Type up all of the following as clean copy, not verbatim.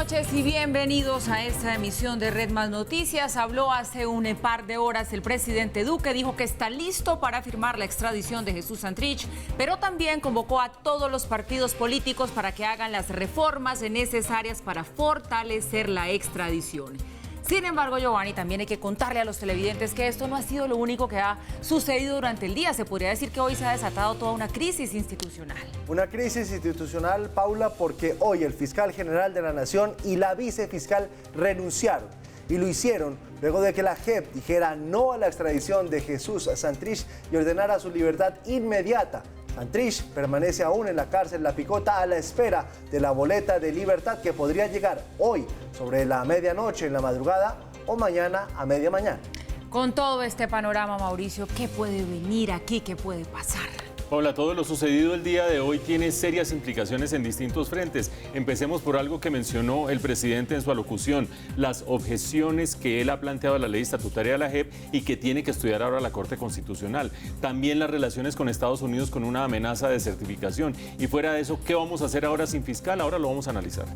noches y bienvenidos a esta emisión de Red Más Noticias. Habló hace un par de horas el presidente Duque, dijo que está listo para firmar la extradición de Jesús Santrich, pero también convocó a todos los partidos políticos para que hagan las reformas necesarias para fortalecer la extradición. Sin embargo, Giovanni, también hay que contarle a los televidentes que esto no ha sido lo único que ha sucedido durante el día. Se podría decir que hoy se ha desatado toda una crisis institucional. Una crisis institucional, Paula, porque hoy el fiscal general de la Nación y la vicefiscal renunciaron. Y lo hicieron luego de que la JEP dijera no a la extradición de Jesús Santrich y ordenara su libertad inmediata. Santrich permanece aún en la cárcel La Picota a la espera de la boleta de libertad que podría llegar hoy sobre la medianoche en la madrugada o mañana a media mañana. Con todo este panorama, Mauricio, ¿qué puede venir aquí? ¿Qué puede pasar? Paula, todo lo sucedido el día de hoy tiene serias implicaciones en distintos frentes. Empecemos por algo que mencionó el presidente en su alocución, las objeciones que él ha planteado a la ley estatutaria de la JEP y que tiene que estudiar ahora la Corte Constitucional. También las relaciones con Estados Unidos con una amenaza de certificación. Y fuera de eso, ¿qué vamos a hacer ahora sin fiscal? Ahora lo vamos a analizar.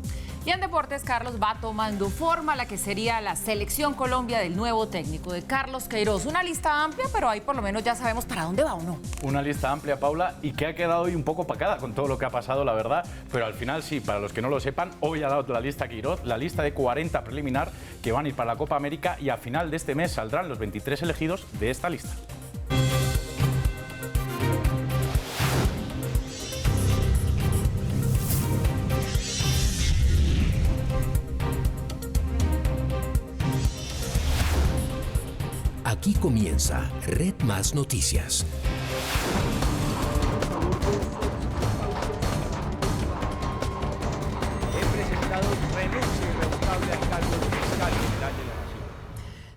Y en deportes, Carlos, va tomando forma la que sería la selección Colombia del nuevo técnico, de Carlos Queiroz. Una lista amplia, pero ahí por lo menos ya sabemos para dónde va o no. Una lista amplia, Paula, y que ha quedado hoy un poco opacada con todo lo que ha pasado, la verdad. Pero al final sí, para los que no lo sepan, hoy ha dado la lista Queiroz, la lista de 40 preliminar que van a ir para la Copa América y a final de este mes saldrán los 23 elegidos de esta lista. Aquí comienza Red Más Noticias.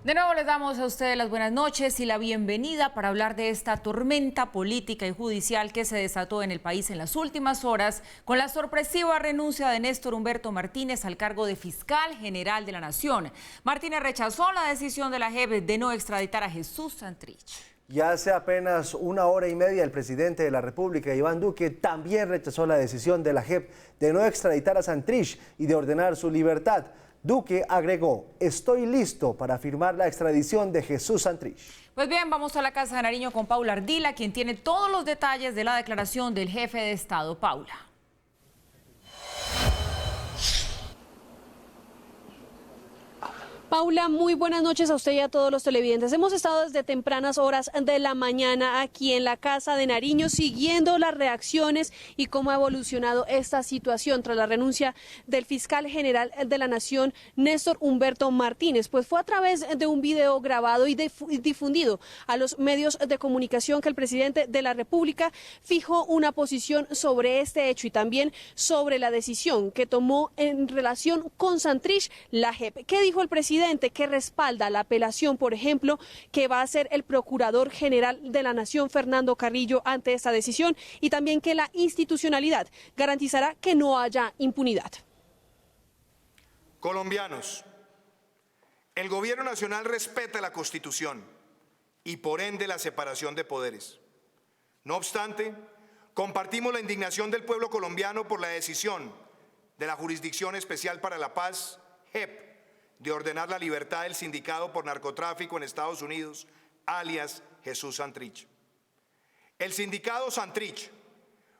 De nuevo les damos a ustedes las buenas noches y la bienvenida para hablar de esta tormenta política y judicial que se desató en el país en las últimas horas con la sorpresiva renuncia de Néstor Humberto Martínez al cargo de fiscal general de la Nación. Martínez rechazó la decisión de la JEP de no extraditar a Jesús Santrich. Y hace apenas una hora y media el presidente de la República, Iván Duque, también rechazó la decisión de la JEP de no extraditar a Santrich y de ordenar su libertad. Duque agregó: estoy listo para firmar la extradición de Jesús Santrich. Pues bien, vamos a la Casa de Nariño con Paula Ardila, quien tiene todos los detalles de la declaración del jefe de Estado. Paula. Paula, muy buenas noches a usted y a todos los televidentes. Hemos estado desde tempranas horas de la mañana aquí en la Casa de Nariño siguiendo las reacciones y cómo ha evolucionado esta situación tras la renuncia del fiscal general de la Nación, Néstor Humberto Martínez. Pues fue a través de un video grabado y difundido a los medios de comunicación que el presidente de la República fijó una posición sobre este hecho y también sobre la decisión que tomó en relación con Santrich la JEP. ¿Qué dijo el presidente? Que respalda la apelación, por ejemplo, que va a hacer el Procurador General de la Nación, Fernando Carrillo, ante esta decisión, y también que la institucionalidad garantizará que no haya impunidad. Colombianos, el Gobierno Nacional respeta la Constitución y por ende la separación de poderes. No obstante, compartimos la indignación del pueblo colombiano por la decisión de la Jurisdicción Especial para la Paz, JEP, de ordenar la libertad del sindicado por narcotráfico en Estados Unidos, alias Jesús Santrich. El sindicado Santrich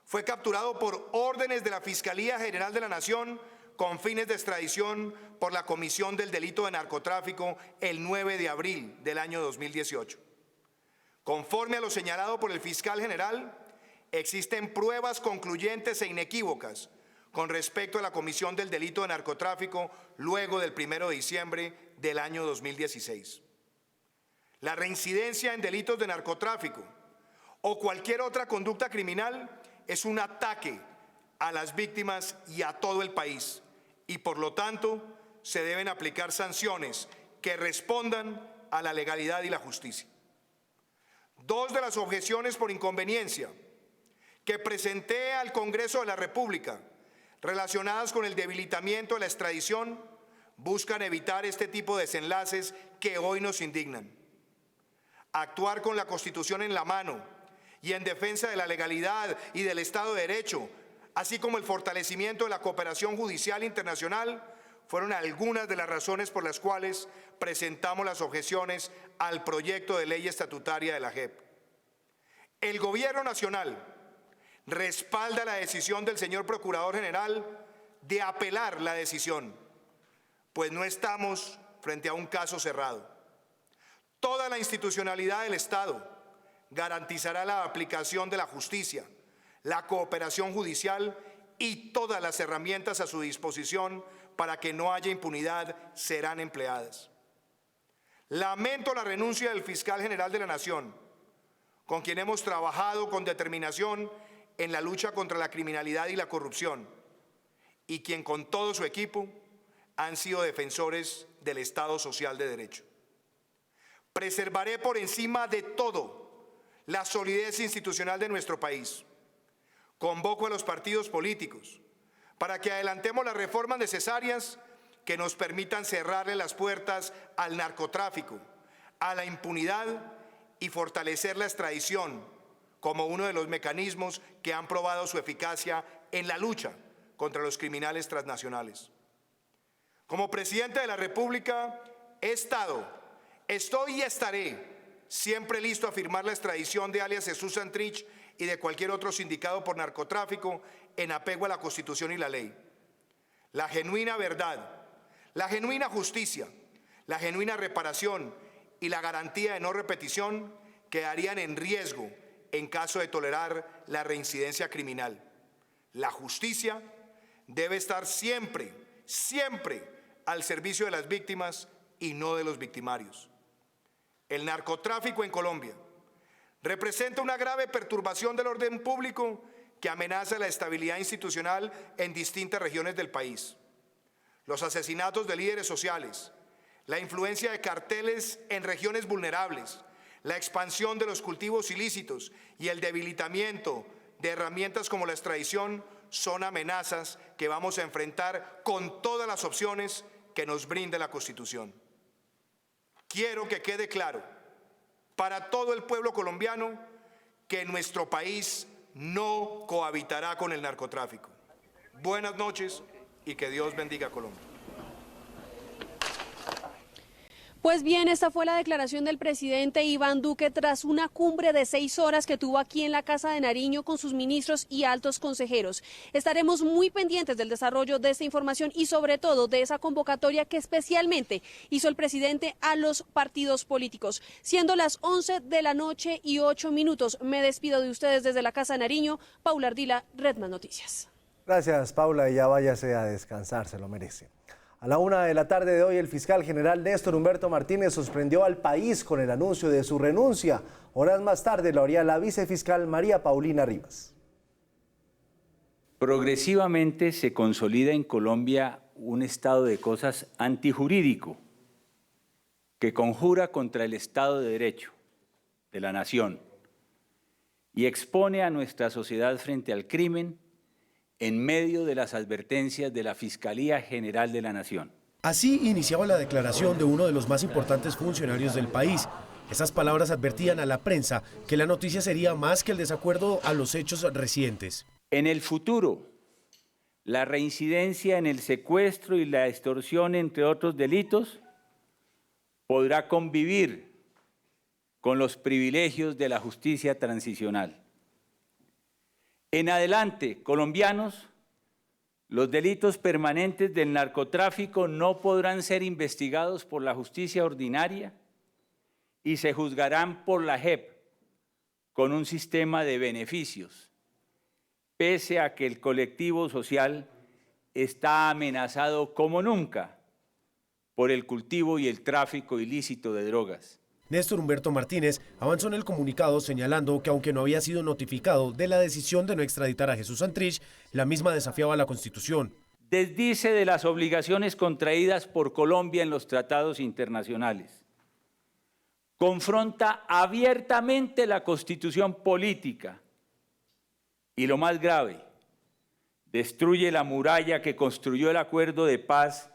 fue capturado por órdenes de la Fiscalía General de la Nación con fines de extradición por la comisión del delito de narcotráfico el 9 de abril del año 2018. Conforme a lo señalado por el fiscal general, existen pruebas concluyentes e inequívocas con respecto a la comisión del delito de narcotráfico luego del 1 de diciembre del año 2016. La reincidencia en delitos de narcotráfico o cualquier otra conducta criminal es un ataque a las víctimas y a todo el país y por lo tanto se deben aplicar sanciones que respondan a la legalidad y la justicia. Dos de las objeciones por inconveniencia que presenté al Congreso de la República relacionadas con el debilitamiento de la extradición buscan evitar este tipo de desenlaces que hoy nos indignan. Actuar con la Constitución en la mano y en defensa de la legalidad y del Estado de Derecho, así como el fortalecimiento de la cooperación judicial internacional, fueron algunas de las razones por las cuales presentamos las objeciones al proyecto de ley estatutaria de la JEP. El Gobierno Nacional respalda la decisión del señor Procurador General de apelar la decisión, pues no estamos frente a un caso cerrado. Toda la institucionalidad del Estado garantizará la aplicación de la justicia, la cooperación judicial y todas las herramientas a su disposición para que no haya impunidad serán empleadas. Lamento la renuncia del fiscal general de la Nación, con quien hemos trabajado con determinación en la lucha contra la criminalidad y la corrupción, y quien con todo su equipo han sido defensores del Estado Social de Derecho. Preservaré por encima de todo la solidez institucional de nuestro país. Convoco a los partidos políticos para que adelantemos las reformas necesarias que nos permitan cerrarle las puertas al narcotráfico, a la impunidad y fortalecer la extradición como uno de los mecanismos que han probado su eficacia en la lucha contra los criminales transnacionales. Como presidente de la República he estado, estoy y estaré siempre listo a firmar la extradición de alias Jesús Santrich y de cualquier otro sindicado por narcotráfico en apego a la Constitución y la ley. La genuina verdad, la genuina justicia, la genuina reparación y la garantía de no repetición quedarían en riesgo en caso de tolerar la reincidencia criminal. La justicia debe estar siempre, siempre al servicio de las víctimas y no de los victimarios. El narcotráfico en Colombia representa una grave perturbación del orden público que amenaza la estabilidad institucional en distintas regiones del país. Los asesinatos de líderes sociales, la influencia de carteles en regiones vulnerables, la expansión de los cultivos ilícitos y el debilitamiento de herramientas como la extradición son amenazas que vamos a enfrentar con todas las opciones que nos brinda la Constitución. Quiero que quede claro para todo el pueblo colombiano que nuestro país no cohabitará con el narcotráfico. Buenas noches y que Dios bendiga a Colombia. Pues bien, esta fue la declaración del presidente Iván Duque tras una cumbre de 6 horas que tuvo aquí en la Casa de Nariño con sus ministros y altos consejeros. Estaremos muy pendientes del desarrollo de esta información y sobre todo de esa convocatoria que especialmente hizo el presidente a los partidos políticos. Siendo las 11 de la noche y 8 minutos, me despido de ustedes desde la Casa de Nariño. Paula Ardila, Red Más Noticias. Gracias, Paula, y ya váyase a descansar, se lo merece. A la 1 de la tarde de hoy, el fiscal general Néstor Humberto Martínez sorprendió al país con el anuncio de su renuncia. Horas más tarde lo haría la vicefiscal María Paulina Rivas. Progresivamente se consolida en Colombia un estado de cosas antijurídico que conjura contra el Estado de Derecho de la nación y expone a nuestra sociedad frente al crimen en medio de las advertencias de la Fiscalía General de la Nación. Así iniciaba la declaración de uno de los más importantes funcionarios del país. Esas palabras advertían a la prensa que la noticia sería más que el desacuerdo a los hechos recientes. En el futuro, la reincidencia en el secuestro y la extorsión, entre otros delitos, podrá convivir con los privilegios de la justicia transicional. En adelante, colombianos, los delitos permanentes del narcotráfico no podrán ser investigados por la justicia ordinaria y se juzgarán por la JEP con un sistema de beneficios, pese a que el colectivo social está amenazado como nunca por el cultivo y el tráfico ilícito de drogas. Néstor Humberto Martínez avanzó en el comunicado señalando que aunque no había sido notificado de la decisión de no extraditar a Jesús Santrich, la misma desafiaba la Constitución. Desdice de las obligaciones contraídas por Colombia en los tratados internacionales. Confronta abiertamente la Constitución política y, lo más grave, destruye la muralla que construyó el acuerdo de paz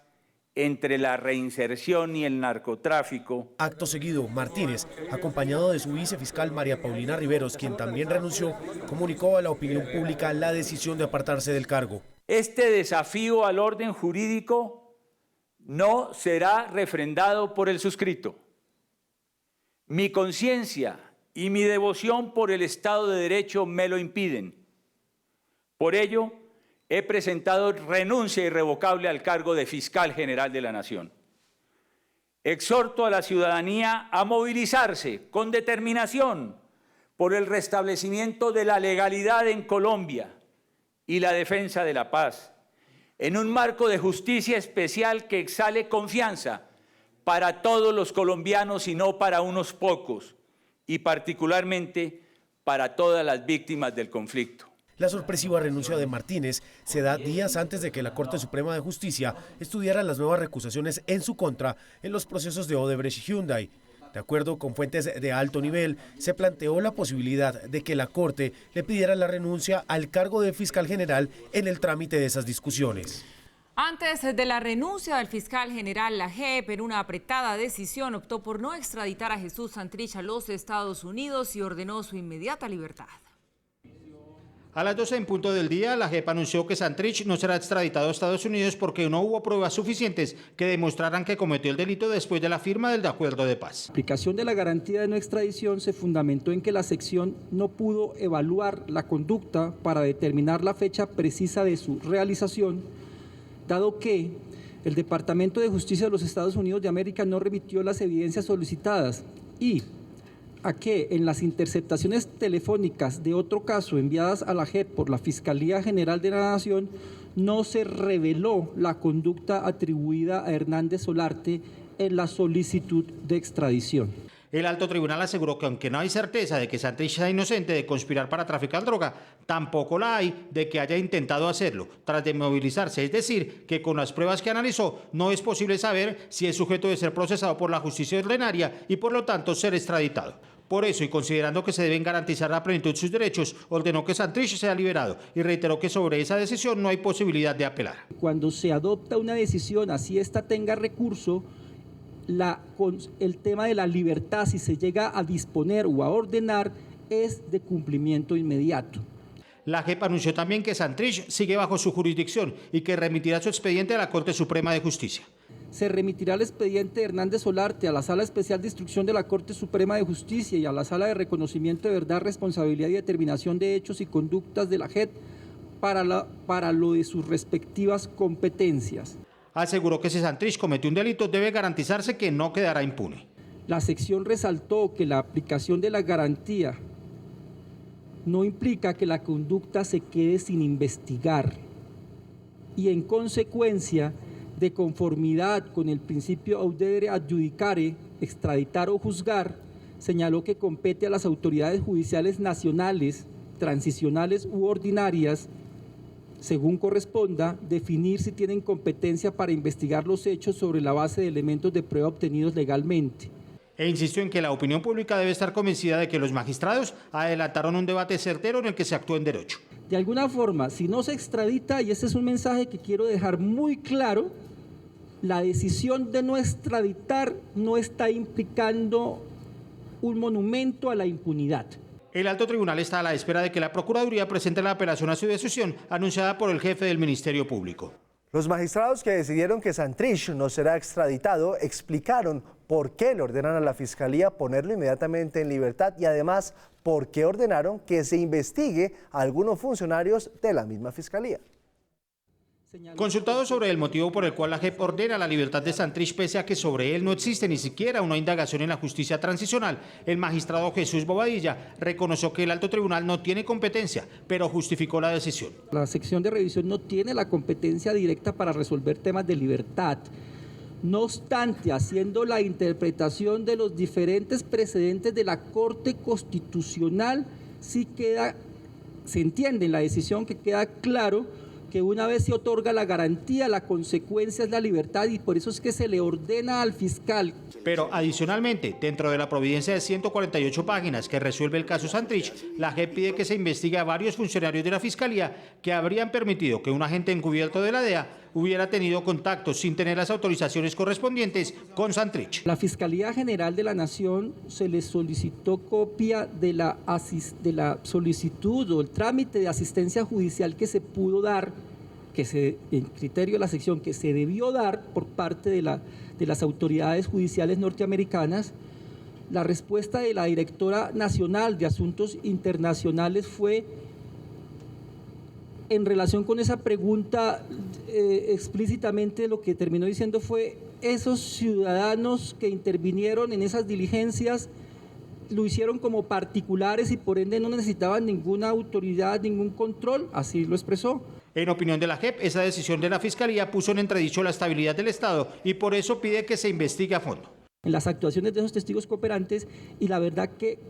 entre la reinserción y el narcotráfico. Acto seguido, Martínez, acompañado de su vicefiscal María Paulina Riveros, quien también renunció, comunicó a la opinión pública la decisión de apartarse del cargo. Este desafío al orden jurídico no será refrendado por el suscrito. Mi conciencia y mi devoción por el Estado de Derecho me lo impiden. Por ello, he presentado renuncia irrevocable al cargo de Fiscal General de la Nación. Exhorto a la ciudadanía a movilizarse con determinación por el restablecimiento de la legalidad en Colombia y la defensa de la paz, en un marco de justicia especial que exhale confianza para todos los colombianos y no para unos pocos, y particularmente para todas las víctimas del conflicto. La sorpresiva renuncia de Martínez se da días antes de que la Corte Suprema de Justicia estudiara las nuevas recusaciones en su contra en los procesos de Odebrecht y Hyundai. De acuerdo con fuentes de alto nivel, se planteó la posibilidad de que la Corte le pidiera la renuncia al cargo de fiscal general en el trámite de esas discusiones. Antes de la renuncia del fiscal general, la JEP, en una apretada decisión, optó por no extraditar a Jesús Santrich a los Estados Unidos y ordenó su inmediata libertad. A las 12 en punto del día, la JEP anunció que Santrich no será extraditado a Estados Unidos porque no hubo pruebas suficientes que demostraran que cometió el delito después de la firma del acuerdo de paz. La aplicación de la garantía de no extradición se fundamentó en que la sección no pudo evaluar la conducta para determinar la fecha precisa de su realización, dado que el Departamento de Justicia de los Estados Unidos de América no remitió las evidencias solicitadas y a que en las interceptaciones telefónicas de otro caso enviadas a la JEP por la Fiscalía General de la Nación no se reveló la conducta atribuida a Hernández Solarte en la solicitud de extradición. El alto tribunal aseguró que aunque no hay certeza de que Santrich sea inocente de conspirar para traficar droga, tampoco la hay de que haya intentado hacerlo tras desmovilizarse. Es decir, que con las pruebas que analizó no es posible saber si es sujeto de ser procesado por la justicia ordinaria y por lo tanto ser extraditado. Por eso, y considerando que se deben garantizar a plenitud sus derechos, ordenó que Santrich sea liberado y reiteró que sobre esa decisión no hay posibilidad de apelar. Cuando se adopta una decisión, así ésta tenga recurso, el tema de la libertad, si se llega a disponer o a ordenar, es de cumplimiento inmediato. La JEP anunció también que Santrich sigue bajo su jurisdicción y que remitirá su expediente a la Corte Suprema de Justicia. Se remitirá el expediente de Hernández Solarte a la Sala Especial de Instrucción de la Corte Suprema de Justicia y a la Sala de Reconocimiento de Verdad, Responsabilidad y Determinación de Hechos y Conductas de la JEP para lo de sus respectivas competencias. Aseguró que si Santrich cometió un delito debe garantizarse que no quedará impune. La sección resaltó que la aplicación de la garantía no implica que la conducta se quede sin investigar y en consecuencia, de conformidad con el principio audere adjudicare, extraditar o juzgar, señaló que compete a las autoridades judiciales nacionales, transicionales u ordinarias, según corresponda, definir si tienen competencia para investigar los hechos sobre la base de elementos de prueba obtenidos legalmente. E insistió en que la opinión pública debe estar convencida de que los magistrados adelantaron un debate certero en el que se actuó en derecho. De alguna forma, si no se extradita, y este es un mensaje que quiero dejar muy claro, la decisión de no extraditar no está implicando un monumento a la impunidad. El alto tribunal está a la espera de que la Procuraduría presente la apelación a su decisión anunciada por el jefe del Ministerio Público. Los magistrados que decidieron que Santrich no será extraditado explicaron por qué le ordenan a la Fiscalía ponerlo inmediatamente en libertad y además por qué ordenaron que se investigue a algunos funcionarios de la misma Fiscalía. Consultado sobre el motivo por el cual la JEP ordena la libertad de Santrich pese a que sobre él no existe ni siquiera una indagación en la justicia transicional, el magistrado Jesús Bobadilla reconoció que el alto tribunal no tiene competencia, pero justificó la decisión. La sección de revisión no tiene la competencia directa para resolver temas de libertad. No obstante, haciendo la interpretación de los diferentes precedentes de la Corte Constitucional, se entiende en la decisión que queda claro que una vez se otorga la garantía, la consecuencia es la libertad y por eso es que se le ordena al fiscal. Pero adicionalmente, dentro de la providencia de 148 páginas que resuelve el caso Santrich, la JEP pide que se investigue a varios funcionarios de la Fiscalía que habrían permitido que un agente encubierto de la DEA hubiera tenido contactos sin tener las autorizaciones correspondientes con Santrich. La Fiscalía General de la Nación se le solicitó copia de la solicitud o el trámite de asistencia judicial que se pudo dar en criterio de la sección, que se debió dar por parte de las autoridades judiciales norteamericanas, la respuesta de la directora nacional de Asuntos Internacionales fue, en relación con esa pregunta, explícitamente lo que terminó diciendo fue: esos ciudadanos que intervinieron en esas diligencias lo hicieron como particulares y por ende no necesitaban ninguna autoridad, ningún control, así lo expresó. En opinión de la JEP, esa decisión de la Fiscalía puso en entredicho la estabilidad del Estado y por eso pide que se investigue a fondo. En las actuaciones de esos testigos cooperantes, y la verdad que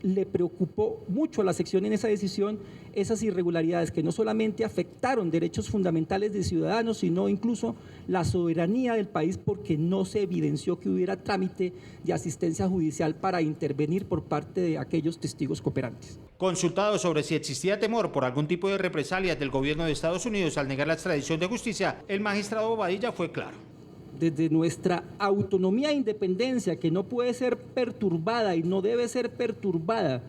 le preocupó mucho a la sección en esa decisión esas irregularidades que no solamente afectaron derechos fundamentales de ciudadanos, sino incluso la soberanía del país, porque no se evidenció que hubiera trámite de asistencia judicial para intervenir por parte de aquellos testigos cooperantes. Consultado sobre si existía temor por algún tipo de represalias del gobierno de Estados Unidos al negar la extradición de justicia, el magistrado Bobadilla fue claro. Desde nuestra autonomía e independencia, que no puede ser perturbada y no debe ser perturbada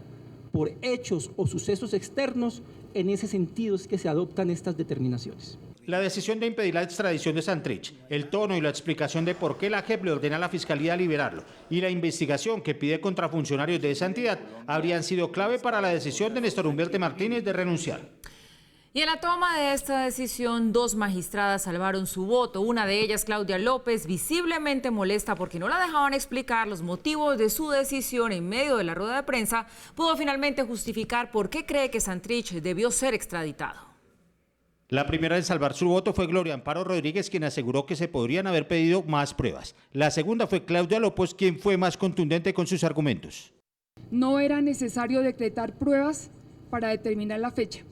por hechos o sucesos externos, en ese sentido es que se adoptan estas determinaciones. La decisión de impedir la extradición de Santrich, el tono y la explicación de por qué la JEP le ordena a la Fiscalía liberarlo y la investigación que pide contra funcionarios de esa entidad habrían sido clave para la decisión de Néstor Humberto Martínez de renunciar. Y en la toma de esta decisión, 2 magistradas salvaron su voto. Una de ellas, Claudia López, visiblemente molesta porque no la dejaban explicar los motivos de su decisión en medio de la rueda de prensa, pudo finalmente justificar por qué cree que Santrich debió ser extraditado. La primera en salvar su voto fue Gloria Amparo Rodríguez, quien aseguró que se podrían haber pedido más pruebas. La segunda fue Claudia López, quien fue más contundente con sus argumentos. No era necesario decretar pruebas para determinar la fecha.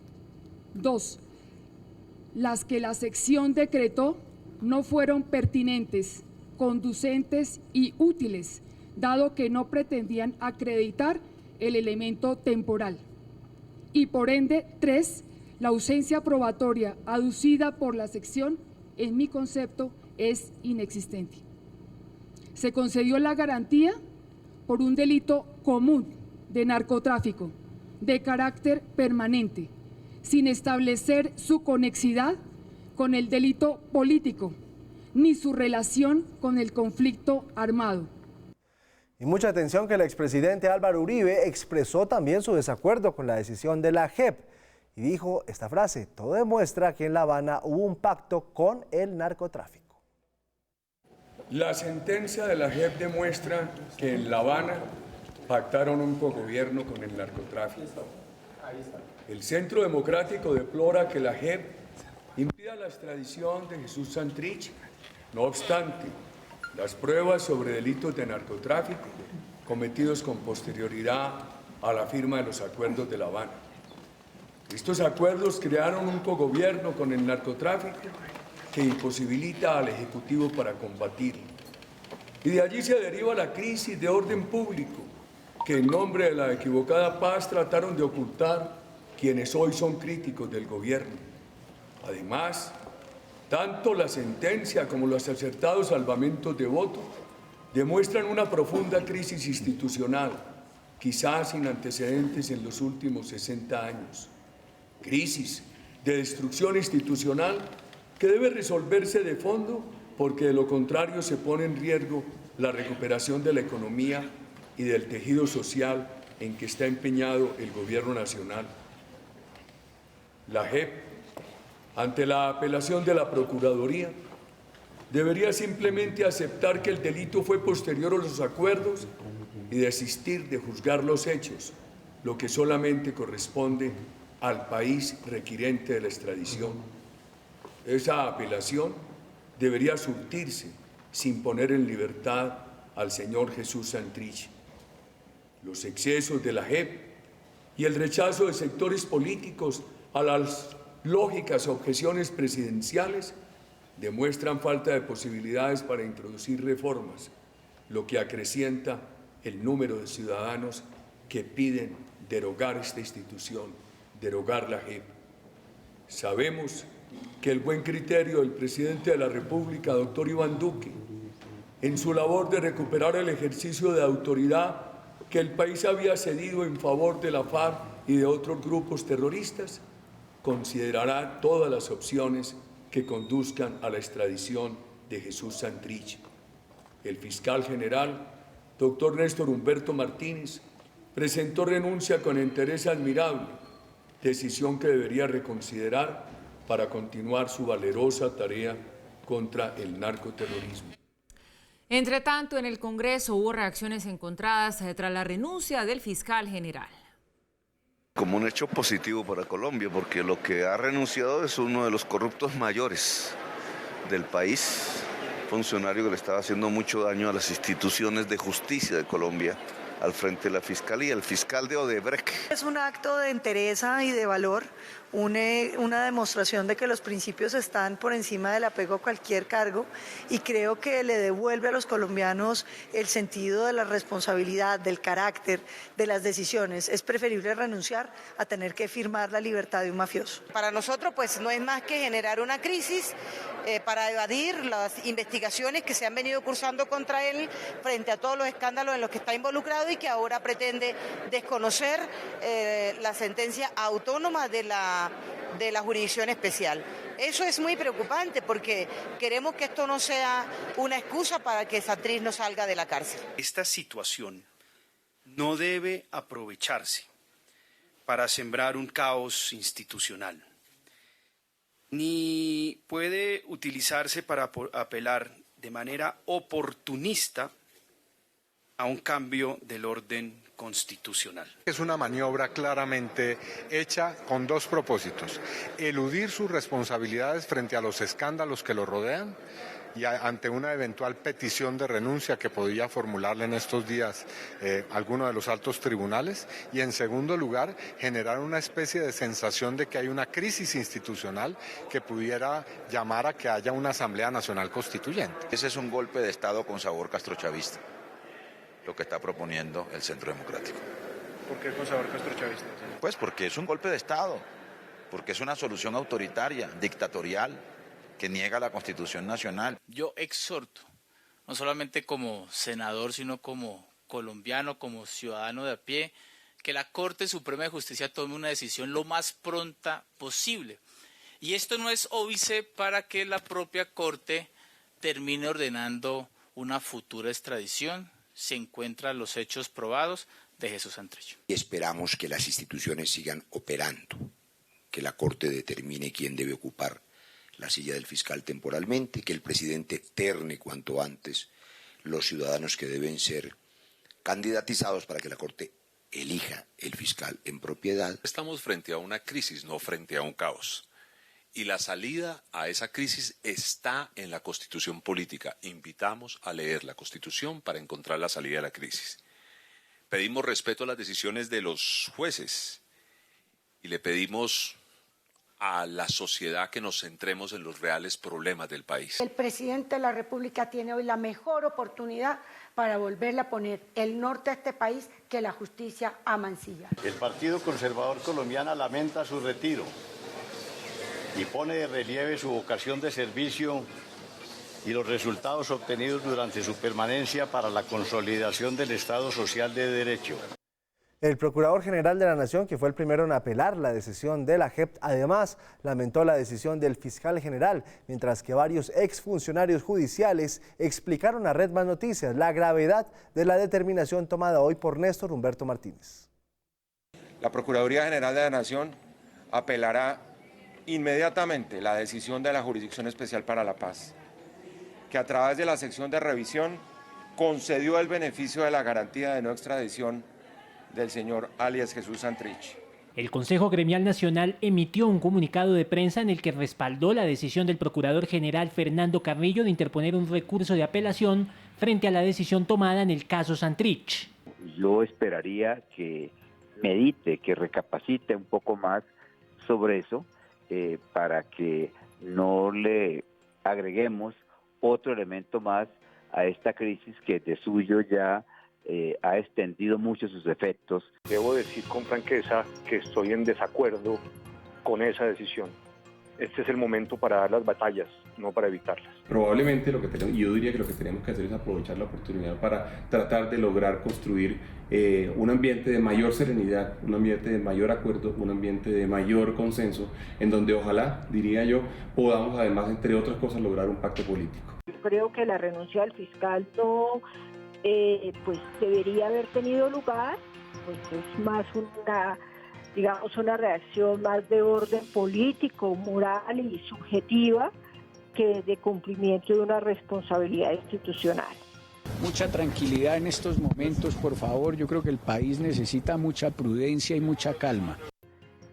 2. Las que la sección decretó no fueron pertinentes, conducentes y útiles, dado que no pretendían acreditar el elemento temporal. Y por ende, 3. La ausencia probatoria aducida por la sección, en mi concepto, es inexistente. Se concedió la garantía por un delito común de narcotráfico, de carácter permanente, sin establecer su conexidad con el delito político, ni su relación con el conflicto armado. Y mucha atención que el expresidente Álvaro Uribe expresó también su desacuerdo con la decisión de la JEP y dijo esta frase: todo demuestra que en La Habana hubo un pacto con el narcotráfico. La sentencia de la JEP demuestra que en La Habana pactaron un cogobierno con el narcotráfico. El Centro Democrático deplora que la JEP impida la extradición de Jesús Santrich. No obstante, las pruebas sobre delitos de narcotráfico cometidos con posterioridad a la firma de los acuerdos de La Habana. Estos acuerdos crearon un cogobierno con el narcotráfico que imposibilita al Ejecutivo para combatirlo. Y de allí se deriva la crisis de orden público que en nombre de la equivocada paz trataron de ocultar quienes hoy son críticos del gobierno. Además, tanto la sentencia como los acertados salvamentos de voto demuestran una profunda crisis institucional, quizás sin antecedentes en los últimos 60 años. Crisis de destrucción institucional que debe resolverse de fondo porque de lo contrario se pone en riesgo la recuperación de la economía y del tejido social en que está empeñado el gobierno nacional. La JEP, ante la apelación de la Procuraduría, debería simplemente aceptar que el delito fue posterior a los acuerdos y desistir de juzgar los hechos, lo que solamente corresponde al país requirente de la extradición. Esa apelación debería surtirse sin poner en libertad al señor Jesús Santrich. Los excesos de la JEP y el rechazo de sectores políticos a las lógicas objeciones presidenciales demuestran falta de posibilidades para introducir reformas, lo que acrecienta el número de ciudadanos que piden derogar esta institución, derogar la JEP. Sabemos que el buen criterio del presidente de la República, doctor Iván Duque, en su labor de recuperar el ejercicio de autoridad que el país había cedido en favor de la FARC y de otros grupos terroristas, considerará todas las opciones que conduzcan a la extradición de Jesús Santrich. El fiscal general, doctor Néstor Humberto Martínez, presentó renuncia con entereza admirable, decisión que debería reconsiderar para continuar su valerosa tarea contra el narcoterrorismo. Entre tanto, en el Congreso hubo reacciones encontradas tras la renuncia del fiscal general. Como un hecho positivo para Colombia, porque lo que ha renunciado es uno de los corruptos mayores del país, funcionario que le estaba haciendo mucho daño a las instituciones de justicia de Colombia al frente de la Fiscalía, el fiscal de Odebrecht. Es un acto de entereza y de valor, una demostración de que los principios están por encima del apego a cualquier cargo, y creo que le devuelve a los colombianos el sentido de la responsabilidad, del carácter, de las decisiones. Es preferible renunciar a tener que firmar la libertad de un mafioso. Para nosotros pues no es más que generar una crisis para evadir las investigaciones que se han venido cursando contra él frente a todos los escándalos en los que está involucrado y que ahora pretende desconocer la sentencia autónoma de la jurisdicción especial. Eso es muy preocupante porque queremos que esto no sea una excusa para que Santrich no salga de la cárcel. Esta situación no debe aprovecharse para sembrar un caos institucional, ni puede utilizarse para apelar de manera oportunista a un cambio del orden constitucional. Es una maniobra claramente hecha con dos propósitos: eludir sus responsabilidades frente a los escándalos que lo rodean y ante una eventual petición de renuncia que podría formularle en estos días alguno de los altos tribunales, y en segundo lugar generar una especie de sensación de que hay una crisis institucional que pudiera llamar a que haya una Asamblea Nacional Constituyente. Ese es un golpe de Estado con sabor castrochavista, lo que está proponiendo el Centro Democrático. ¿Por qué con sabor castrochavista? Pues porque es un golpe de Estado, porque es una solución autoritaria, dictatorial, que niega la Constitución Nacional. Yo exhorto, no solamente como senador, sino como colombiano, como ciudadano de a pie, que la Corte Suprema de Justicia tome una decisión lo más pronta posible. Y esto no es óbice para que la propia Corte termine ordenando una futura extradición. Se encuentran los hechos probados de Jesús Santrich. Y esperamos que las instituciones sigan operando, que la Corte determine quién debe ocupar la silla del fiscal temporalmente, que el presidente terne cuanto antes los ciudadanos que deben ser candidatizados para que la Corte elija el fiscal en propiedad. Estamos frente a una crisis, no frente a un caos. Y la salida a esa crisis está en la Constitución política. Invitamos a leer la Constitución para encontrar la salida de la crisis. Pedimos respeto a las decisiones de los jueces y le pedimos a la sociedad que nos centremos en los reales problemas del país. El presidente de la República tiene hoy la mejor oportunidad para volverle a poner el norte a este país que la justicia ha mancillado. El Partido Conservador Colombiano lamenta su retiro y pone de relieve su vocación de servicio y los resultados obtenidos durante su permanencia para la consolidación del Estado Social de Derecho. El Procurador General de la Nación, que fue el primero en apelar la decisión de la JEP, además lamentó la decisión del fiscal general, mientras que varios exfuncionarios judiciales explicaron a Red Más Noticias la gravedad de la determinación tomada hoy por Néstor Humberto Martínez. La Procuraduría General de la Nación apelará inmediatamente la decisión de la Jurisdicción Especial para la Paz, que a través de la sección de revisión concedió el beneficio de la garantía de no extradición del señor alias Jesús Santrich. El Consejo Gremial Nacional emitió un comunicado de prensa en el que respaldó la decisión del Procurador General Fernando Carrillo de interponer un recurso de apelación frente a la decisión tomada en el caso Santrich. Yo esperaría que medite, que recapacite un poco más sobre eso, para que no le agreguemos otro elemento más a esta crisis que de suyo ya ha extendido mucho sus efectos. Debo decir con franqueza que estoy en desacuerdo con esa decisión. este es el momento para dar las batallas, no para evitarlas. Probablemente yo diría que lo que tenemos que hacer es aprovechar la oportunidad para tratar de lograr construir un ambiente de mayor serenidad, un ambiente de mayor acuerdo, un ambiente de mayor consenso, en donde ojalá, diría yo, podamos además, entre otras cosas, lograr un pacto político. Creo que la renuncia del fiscal no pues debería haber tenido lugar, pues es más una reacción más de orden político, moral y subjetiva que de cumplimiento de una responsabilidad institucional. Mucha tranquilidad en estos momentos, por favor. Yo creo que el país necesita mucha prudencia y mucha calma.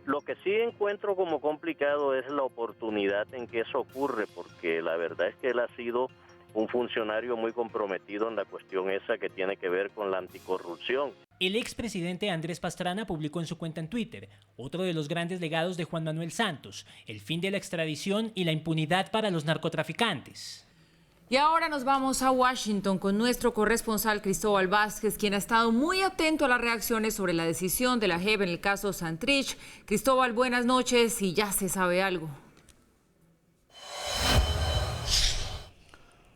Lo que sí encuentro como complicado es la oportunidad en que eso ocurre, porque la verdad es que él ha sido un funcionario muy comprometido en la cuestión esa que tiene que ver con la anticorrupción. El expresidente Andrés Pastrana publicó en su cuenta en Twitter otro de los grandes legados de Juan Manuel Santos, el fin de la extradición y la impunidad para los narcotraficantes. Y ahora nos vamos a Washington con nuestro corresponsal Cristóbal Vázquez, quien ha estado muy atento a las reacciones sobre la decisión de la JEP en el caso Santrich. Cristóbal, buenas noches y ya se sabe algo.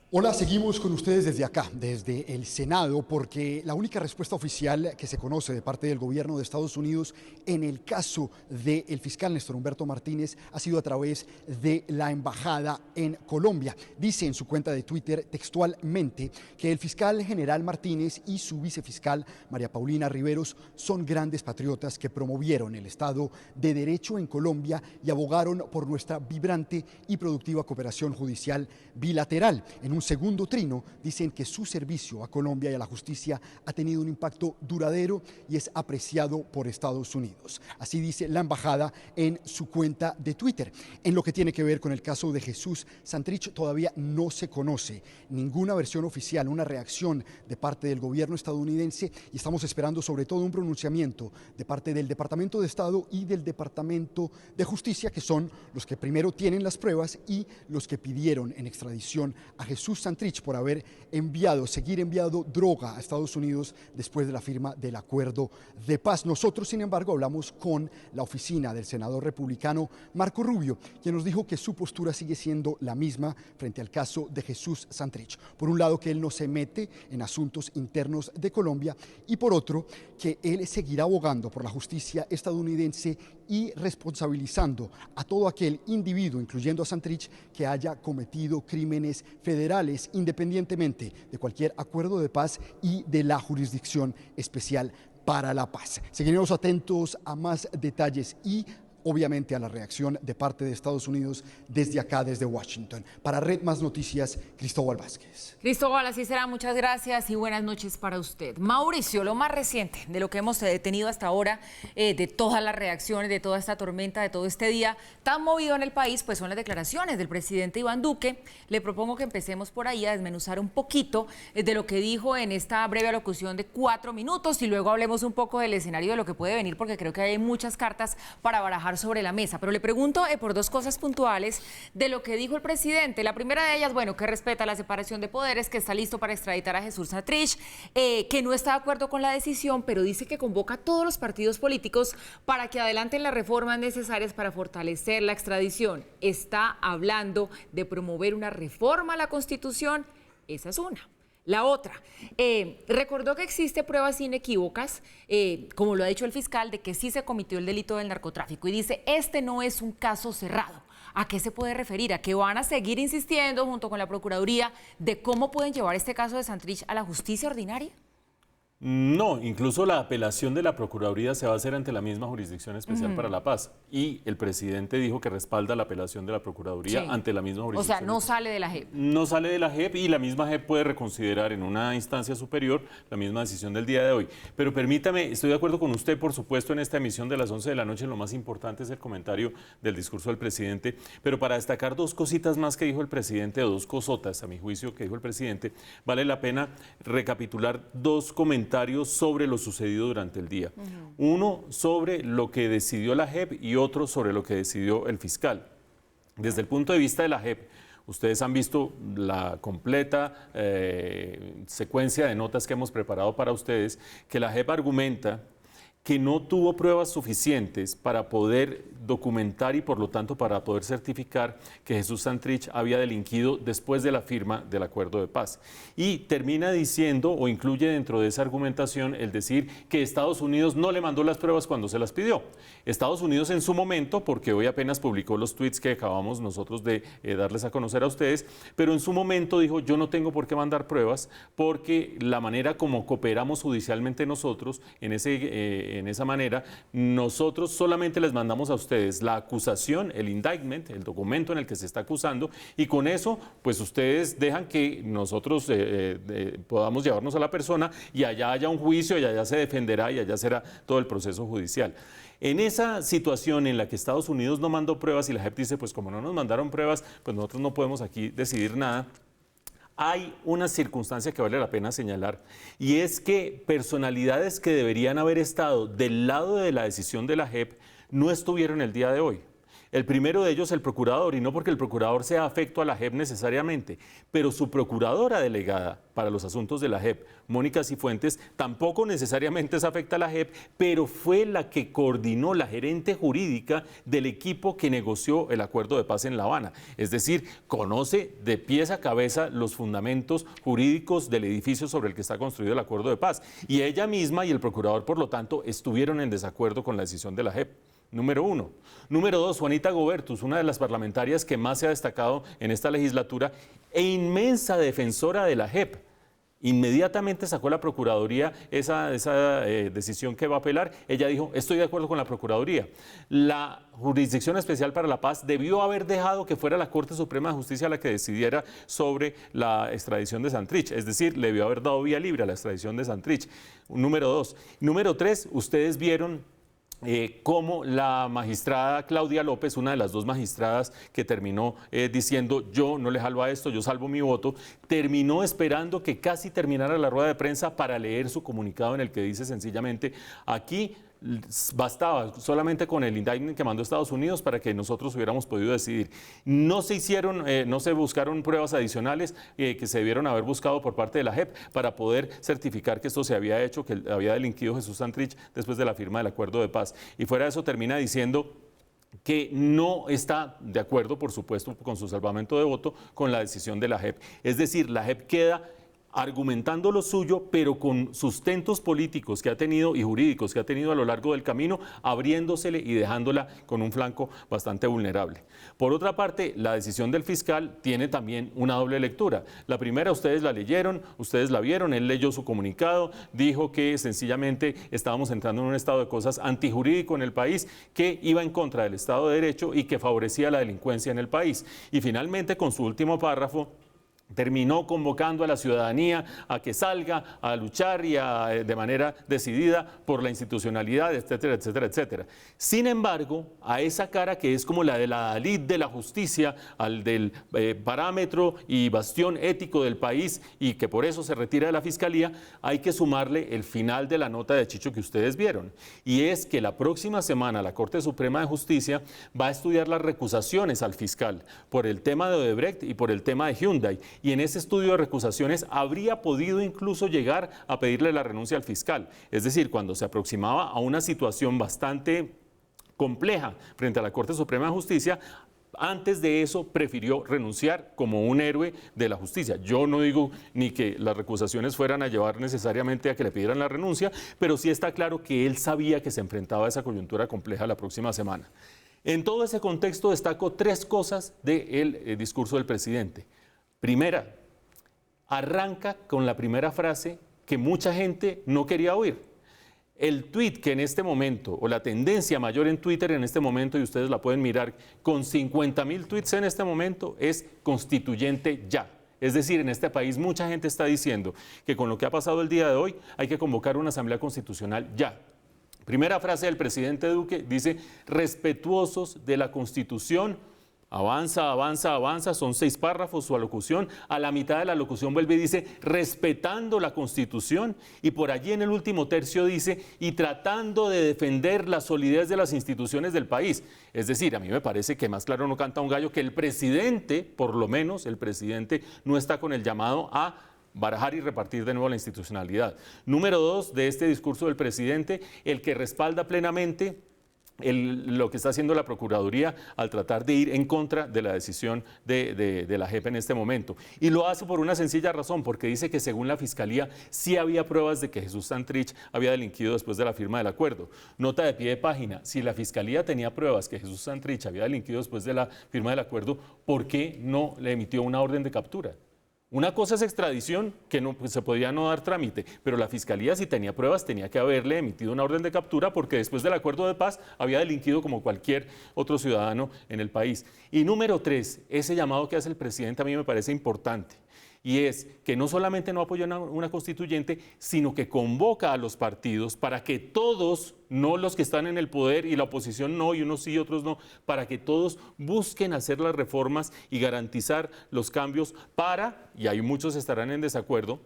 Hola, seguimos con ustedes desde acá, desde el Senado, porque la única respuesta oficial que se conoce de parte del gobierno de Estados Unidos en el caso del fiscal Néstor Humberto Martínez ha sido a través de la embajada en Colombia. Dice en su cuenta de Twitter textualmente que el fiscal general Martínez y su vicefiscal María Paulina Riveros son grandes patriotas que promovieron el Estado de Derecho en Colombia y abogaron por nuestra vibrante y productiva cooperación judicial bilateral. En un segundo trino dicen que su servicio a Colombia y a la justicia ha tenido un impacto duradero y es apreciado por Estados Unidos. Así dice la embajada en su cuenta de Twitter. En lo que tiene que ver con el caso de Jesús Santrich, todavía no se conoce ninguna versión oficial, una reacción de parte del gobierno estadounidense y estamos esperando sobre todo un pronunciamiento de parte del Departamento de Estado y del Departamento de Justicia, que son los que primero tienen las pruebas y los que pidieron en extradición a Jesús Santrich por haber seguir enviado droga a Estados Unidos después de la firma del acuerdo de paz. Nosotros, sin embargo, hablamos con la oficina del senador republicano Marco Rubio, quien nos dijo que su postura sigue siendo la misma frente al caso de Jesús Santrich. Por un lado, que él no se mete en asuntos internos de Colombia y por otro, que él seguirá abogando por la justicia estadounidense y responsabilizando a todo aquel individuo, incluyendo a Santrich, que haya cometido crímenes federales independientemente de cualquier acuerdo de paz y de la Jurisdicción Especial para la Paz. Seguiremos atentos a más detalles y obviamente a la reacción de parte de Estados Unidos desde acá, desde Washington. Para Red Más Noticias, Cristóbal Vázquez. Cristóbal, así será. Muchas gracias y buenas noches para usted. Mauricio, lo más reciente de lo que hemos tenido hasta ahora, de todas las reacciones, de toda esta tormenta, de todo este día tan movido en el país, pues son las declaraciones del presidente Iván Duque. Le propongo que empecemos por ahí a desmenuzar un poquito de lo que dijo en esta breve alocución de 4 minutos y luego hablemos un poco del escenario de lo que puede venir, porque creo que hay muchas cartas para barajar sobre la mesa, pero le pregunto por 2 cosas puntuales de lo que dijo el presidente. La primera de ellas, bueno, que respeta la separación de poderes, que está listo para extraditar a Jesús Santrich, que no está de acuerdo con la decisión, pero dice que convoca a todos los partidos políticos para que adelanten las reformas necesarias para fortalecer la extradición. Está hablando de promover una reforma a la Constitución. Esa es una. La otra, recordó que existe pruebas inequívocas, como lo ha dicho el fiscal, de que sí se cometió el delito del narcotráfico y dice, este no es un caso cerrado. ¿A qué se puede referir? ¿A que van a seguir insistiendo junto con la Procuraduría de cómo pueden llevar este caso de Santrich a la justicia ordinaria? No, incluso la apelación de la Procuraduría se va a hacer ante la misma Jurisdicción Especial para la Paz. Y el presidente dijo que respalda la apelación de la Procuraduría ante la misma Jurisdicción. O sea, no sale de la JEP. No sale de la JEP y la misma JEP puede reconsiderar en una instancia superior la misma decisión del día de hoy. Pero permítame, estoy de acuerdo con usted, por supuesto, en esta emisión de las 11 de la noche, lo más importante es el comentario del discurso del presidente. Pero para destacar 2 cositas más que dijo el presidente, o 2 cosotas, a mi juicio, que dijo el presidente, vale la pena recapitular 2 comentarios sobre lo sucedido durante el día. Uno sobre lo que decidió la JEP y otro sobre lo que decidió el fiscal. Desde el punto de vista de la JEP, ustedes han visto la completa secuencia de notas que hemos preparado para ustedes, que la JEP argumenta que no tuvo pruebas suficientes para poder documentar y por lo tanto para poder certificar que Jesús Santrich había delinquido después de la firma del acuerdo de paz. Y termina diciendo o incluye dentro de esa argumentación el decir que Estados Unidos no le mandó las pruebas cuando se las pidió. Estados Unidos en su momento, porque hoy apenas publicó los tweets que acabamos nosotros de darles a conocer a ustedes, pero en su momento dijo: yo no tengo por qué mandar pruebas porque la manera como cooperamos judicialmente nosotros, en esa manera, nosotros solamente les mandamos a ustedes la acusación, el indictment, el documento en el que se está acusando, y con eso pues ustedes dejan que nosotros podamos llevarnos a la persona y allá haya un juicio y allá se defenderá y allá será todo el proceso judicial. En esa situación en la que Estados Unidos no mandó pruebas y la JEP dice: pues como no nos mandaron pruebas, pues nosotros no podemos aquí decidir nada. Hay una circunstancia que vale la pena señalar, y es que personalidades que deberían haber estado del lado de la decisión de la JEP no estuvieron el día de hoy. El primero de ellos, el procurador, y no porque el procurador sea afecto a la JEP necesariamente, pero su procuradora delegada para los asuntos de la JEP, Mónica Cifuentes, tampoco necesariamente se afecta a la JEP, pero fue la que coordinó, la gerente jurídica del equipo que negoció el acuerdo de paz en La Habana. Es decir, conoce de pies a cabeza los fundamentos jurídicos del edificio sobre el que está construido el acuerdo de paz. Y ella misma y el procurador, por lo tanto, estuvieron en desacuerdo con la decisión de la JEP. Número uno. Número dos, Juanita Gobertus, una de las parlamentarias que más se ha destacado en esta legislatura e inmensa defensora de la JEP. Inmediatamente sacó la Procuraduría esa decisión que va a apelar. Ella dijo: estoy de acuerdo con la Procuraduría. La Jurisdicción Especial para la Paz debió haber dejado que fuera la Corte Suprema de Justicia la que decidiera sobre la extradición de Santrich. Es decir, le debió haber dado vía libre a la extradición de Santrich. Número dos. Número tres, ustedes vieron cómo la magistrada Claudia López, una de las dos magistradas que terminó diciendo: yo no le jalo a esto, yo salvo mi voto, terminó esperando que casi terminara la rueda de prensa para leer su comunicado en el que dice sencillamente: aquí bastaba solamente con el indictment que mandó Estados Unidos para que nosotros hubiéramos podido decidir. No se hicieron, no se buscaron pruebas adicionales que se debieron haber buscado por parte de la JEP para poder certificar que esto se había hecho, que había delinquido Jesús Santrich después de la firma del acuerdo de paz. Y fuera de eso termina diciendo que no está de acuerdo, por supuesto, con su salvamento de voto con la decisión de la JEP. Es decir, la JEP queda argumentando lo suyo, pero con sustentos políticos que ha tenido y jurídicos que ha tenido a lo largo del camino, abriéndosele y dejándola con un flanco bastante vulnerable. Por otra parte, la decisión del fiscal tiene también una doble lectura. La primera, ustedes la leyeron, ustedes la vieron, él leyó su comunicado, dijo que sencillamente estábamos entrando en un estado de cosas antijurídico en el país, que iba en contra del Estado de Derecho y que favorecía la delincuencia en el país. Y finalmente, con su último párrafo, terminó convocando a la ciudadanía a que salga a luchar y de manera decidida por la institucionalidad, etcétera, etcétera, etcétera. Sin embargo, a esa cara que es como la de la Dalit de la justicia, al del parámetro y bastión ético del país y que por eso se retira de la fiscalía, hay que sumarle el final de la nota de Chicho que ustedes vieron. Y es que la próxima semana la Corte Suprema de Justicia va a estudiar las recusaciones al fiscal por el tema de Odebrecht y por el tema de Hyundai. Y en ese estudio de recusaciones habría podido incluso llegar a pedirle la renuncia al fiscal. Es decir, cuando se aproximaba a una situación bastante compleja frente a la Corte Suprema de Justicia, antes de eso prefirió renunciar como un héroe de la justicia. Yo no digo ni que las recusaciones fueran a llevar necesariamente a que le pidieran la renuncia, pero sí está claro que él sabía que se enfrentaba a esa coyuntura compleja la próxima semana. En todo ese contexto destaco tres cosas del discurso del presidente. Primera, arranca con la primera frase que mucha gente no quería oír. El tuit que en este momento, o la tendencia mayor en Twitter en este momento, y ustedes la pueden mirar, con 50.000 tweets en este momento, es constituyente ya. Es decir, en este país mucha gente está diciendo que con lo que ha pasado el día de hoy hay que convocar una asamblea constitucional ya. Primera frase del presidente Duque dice: respetuosos de la Constitución. Avanza, avanza, avanza, son 6 párrafos su alocución. A la mitad de la alocución vuelve y dice: respetando la Constitución. Y por allí en el último tercio dice: y tratando de defender la solidez de las instituciones del país. Es decir, a mí me parece que más claro no canta un gallo que el presidente, por lo menos el presidente, no está con el llamado a barajar y repartir de nuevo la institucionalidad. Número 2 de este discurso del presidente, el que respalda plenamente lo que está haciendo la Procuraduría al tratar de ir en contra de la decisión de la JEP en este momento. Y lo hace por una sencilla razón, porque dice que según la Fiscalía sí había pruebas de que Jesús Santrich había delinquido después de la firma del acuerdo. Nota de pie de página, si la Fiscalía tenía pruebas que Jesús Santrich había delinquido después de la firma del acuerdo, ¿por qué no le emitió una orden de captura? Una cosa es extradición, que no, pues se podía no dar trámite, pero la Fiscalía, si tenía pruebas, tenía que haberle emitido una orden de captura porque después del acuerdo de paz había delinquido como cualquier otro ciudadano en el país. Y número 3, ese llamado que hace el presidente a mí me parece importante. Y es que no solamente no apoya una constituyente, sino que convoca a los partidos para que todos, no los que están en el poder y la oposición no, y unos sí y otros no, para que todos busquen hacer las reformas y garantizar los cambios para, y ahí muchos estarán en desacuerdo,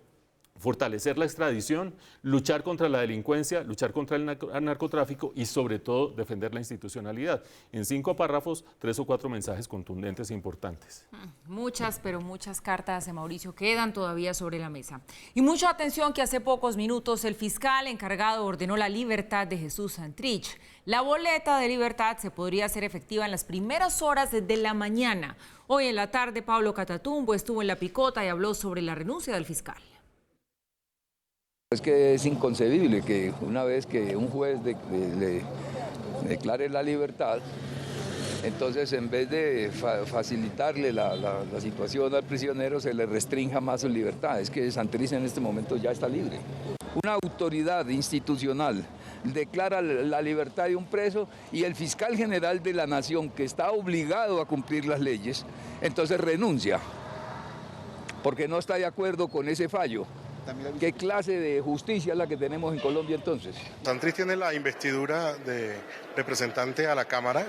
fortalecer la extradición, luchar contra la delincuencia, luchar contra el narcotráfico y sobre todo defender la institucionalidad. En 5 párrafos, 3 o 4 mensajes contundentes e importantes. Muchas, pero muchas cartas de Mauricio quedan todavía sobre la mesa. Y mucha atención que hace pocos minutos el fiscal encargado ordenó la libertad de Jesús Santrich. La boleta de libertad se podría hacer efectiva en las primeras horas de la mañana. Hoy en la tarde, Pablo Catatumbo estuvo en La Picota y habló sobre la renuncia del fiscal. Es que es inconcebible que una vez que un juez le declare la libertad, entonces en vez de facilitarle la situación al prisionero, se le restrinja más su libertad. Es que Santrich en este momento ya está libre. Una autoridad institucional declara la libertad de un preso y el fiscal general de la nación, que está obligado a cumplir las leyes, entonces renuncia porque no está de acuerdo con ese fallo. ¿Qué clase de justicia es la que tenemos en Colombia entonces? Santrich tiene la investidura de representante a la Cámara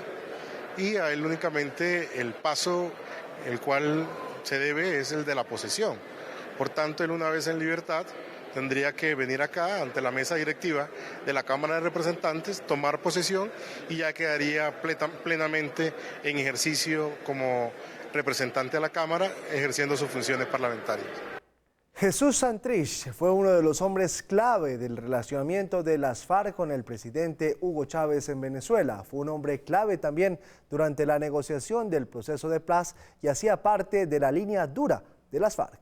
y a él únicamente el paso el cual se debe es el de la posesión. Por tanto, él una vez en libertad tendría que venir acá ante la mesa directiva de la Cámara de Representantes, tomar posesión y ya quedaría plenamente en ejercicio como representante a la Cámara, ejerciendo sus funciones parlamentarias. Jesús Santrich fue uno de los hombres clave del relacionamiento de las FARC con el presidente Hugo Chávez en Venezuela. Fue un hombre clave también durante la negociación del proceso de paz y hacía parte de la línea dura de las FARC.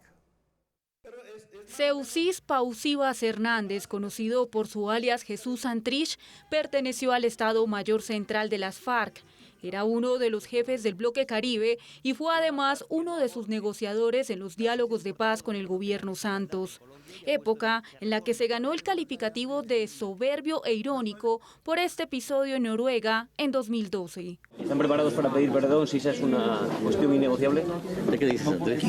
Seusis Pausivas Hernández, conocido por su alias Jesús Santrich, perteneció al Estado Mayor Central de las FARC. Era uno de los jefes del bloque Caribe y fue además uno de sus negociadores en los diálogos de paz con el gobierno Santos. Época en la que se ganó el calificativo de soberbio e irónico por este episodio en Noruega en 2012. ¿Están preparados para pedir perdón si esa es una cuestión innegociable? ¿De qué dices, Andrés?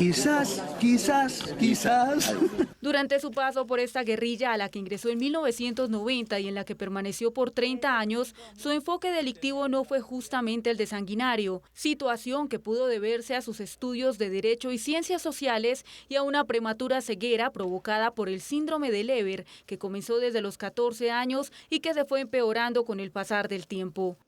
Quizás. Durante su paso por esta guerrilla a la que ingresó en 1990 y en la que permaneció por 30 años, su enfoque delictivo no fue justamente el de sanguinario, situación que pudo deberse a sus estudios de Derecho y Ciencias Sociales y a una prematura ceguera provocada por el síndrome de Leber, que comenzó desde los 14 años y que se fue empeorando con el pasar del tiempo.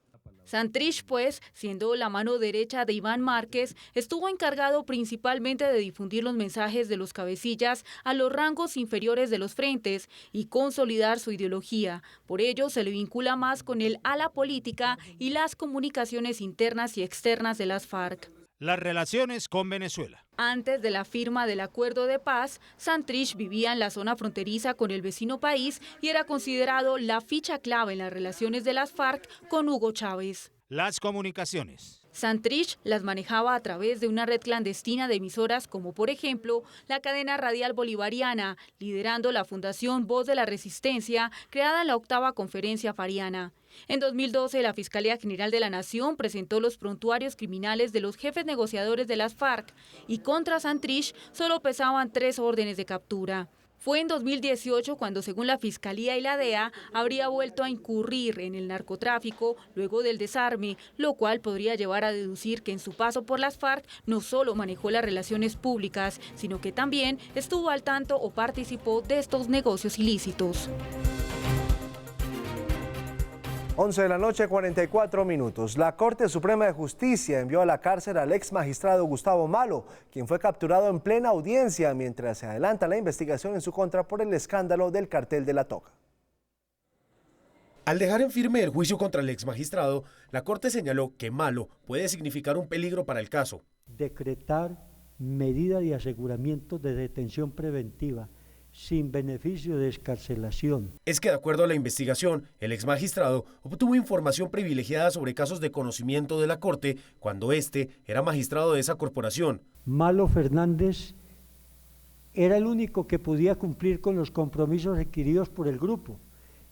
Santrich, pues, siendo la mano derecha de Iván Márquez, estuvo encargado principalmente de difundir los mensajes de los cabecillas a los rangos inferiores de los frentes y consolidar su ideología. Por ello, se le vincula más con el ala política y las comunicaciones internas y externas de las FARC. Las relaciones con Venezuela. Antes de la firma del acuerdo de paz, Santrich vivía en la zona fronteriza con el vecino país y era considerado la ficha clave en las relaciones de las FARC con Hugo Chávez. Las comunicaciones. Santrich las manejaba a través de una red clandestina de emisoras como por ejemplo la cadena radial bolivariana, liderando la Fundación Voz de la Resistencia, creada en la 8ª Conferencia Fariana. En 2012, la Fiscalía General de la Nación presentó los prontuarios criminales de los jefes negociadores de las FARC y contra Santrich solo pesaban 3 órdenes de captura. Fue en 2018 cuando, según la Fiscalía y la DEA, habría vuelto a incurrir en el narcotráfico luego del desarme, lo cual podría llevar a deducir que en su paso por las FARC no solo manejó las relaciones públicas, sino que también estuvo al tanto o participó de estos negocios ilícitos. 11 de la noche, 44 minutos. La Corte Suprema de Justicia envió a la cárcel al ex magistrado Gustavo Malo, quien fue capturado en plena audiencia mientras se adelanta la investigación en su contra por el escándalo del cartel de la Toca. Al dejar en firme el juicio contra el ex magistrado, la Corte señaló que Malo puede significar un peligro para el caso. Decretar medida de aseguramiento de detención preventiva sin beneficio de excarcelación. Es que de acuerdo a la investigación, el ex magistrado obtuvo información privilegiada sobre casos de conocimiento de la Corte cuando éste era magistrado de esa corporación. Malo Fernández era el único que podía cumplir con los compromisos requeridos por el grupo,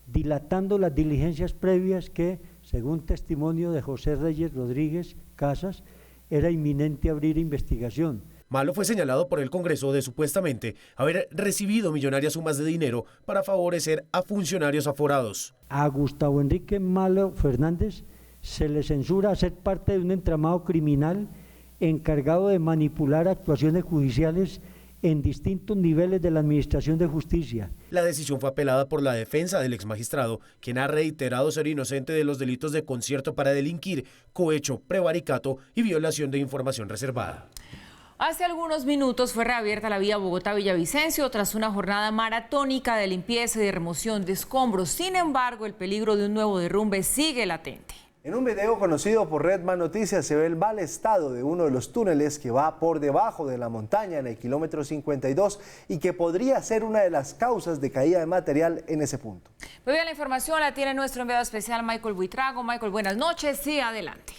dilatando las diligencias previas que, según testimonio de José Reyes Rodríguez Casas, era inminente abrir investigación. Malo fue señalado por el Congreso de supuestamente haber recibido millonarias sumas de dinero para favorecer a funcionarios aforados. A Gustavo Enrique Malo Fernández se le censura ser parte de un entramado criminal encargado de manipular actuaciones judiciales en distintos niveles de la Administración de Justicia. La decisión fue apelada por la defensa del exmagistrado, quien ha reiterado ser inocente de los delitos de concierto para delinquir, cohecho, prevaricato y violación de información reservada. Hace algunos minutos fue reabierta la vía Bogotá-Villavicencio tras una jornada maratónica de limpieza y de remoción de escombros. Sin embargo, el peligro de un nuevo derrumbe sigue latente. En un video conocido por Red Más Noticias se ve el mal estado de uno de los túneles que va por debajo de la montaña en el kilómetro 52 y que podría ser una de las causas de caída de material en ese punto. Muy bien, la información la tiene nuestro enviado especial Michael Buitrago. Michael, buenas noches. Sí, adelante.